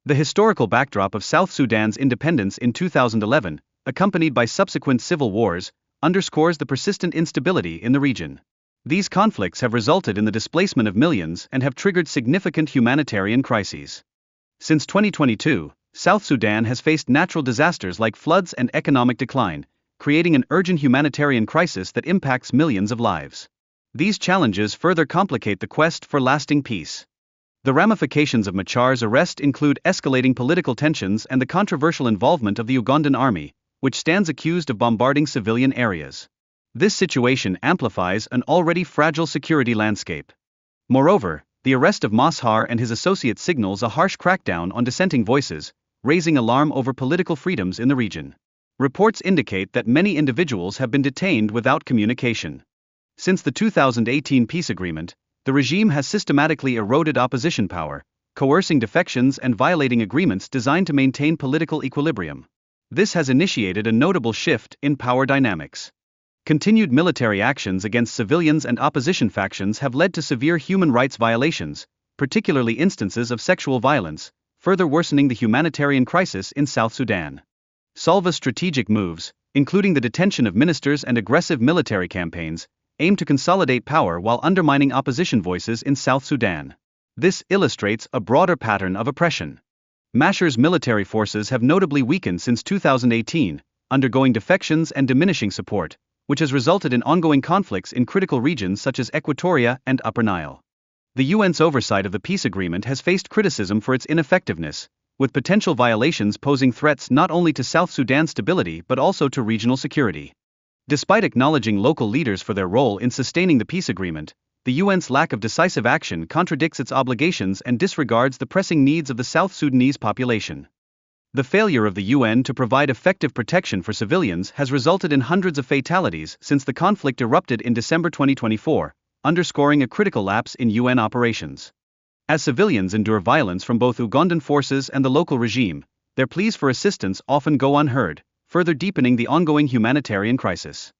The historical backdrop of South Sudan's independence in 2011, accompanied by subsequent civil wars, underscores the persistent instability in the region. These conflicts have resulted in the displacement of millions and have triggered significant humanitarian crises. Since 2022, South Sudan has faced natural disasters like floods and economic decline, creating an urgent humanitarian crisis that impacts millions of lives. These challenges further complicate the quest for lasting peace. The ramifications of Machar's arrest include escalating political tensions and the controversial involvement of the Ugandan army, which stands accused of bombarding civilian areas. This situation amplifies an already fragile security landscape. Moreover, the arrest of Machar and his associates signals a harsh crackdown on dissenting voices, raising alarm over political freedoms in the region. Reports indicate that many individuals have been detained without communication. Since the 2018 peace agreement, the regime has systematically eroded opposition power, coercing defections and violating agreements designed to maintain political equilibrium. This has initiated a notable shift in power dynamics. Continued military actions against civilians and opposition factions have led to severe human rights violations, particularly instances of sexual violence, further worsening the humanitarian crisis in South Sudan. Salva's strategic moves, including the detention of ministers and aggressive military campaigns, aim to consolidate power while undermining opposition voices in South Sudan. This illustrates a broader pattern of oppression. Machar's military forces have notably weakened since 2018, undergoing defections and diminishing support, which has resulted in ongoing conflicts in critical regions such as Equatoria and Upper Nile. The UN's oversight of the peace agreement has faced criticism for its ineffectiveness, with potential violations posing threats not only to South Sudan's stability but also to regional security. Despite acknowledging local leaders for their role in sustaining the peace agreement, the UN's lack of decisive action contradicts its obligations and disregards the pressing needs of the South Sudanese population. The failure of the UN to provide effective protection for civilians has resulted in hundreds of fatalities since the conflict erupted in December 2024, underscoring a critical lapse in UN operations. As civilians endure violence from both Ugandan forces and the local regime, their pleas for assistance often go unheard, further deepening the ongoing humanitarian crisis.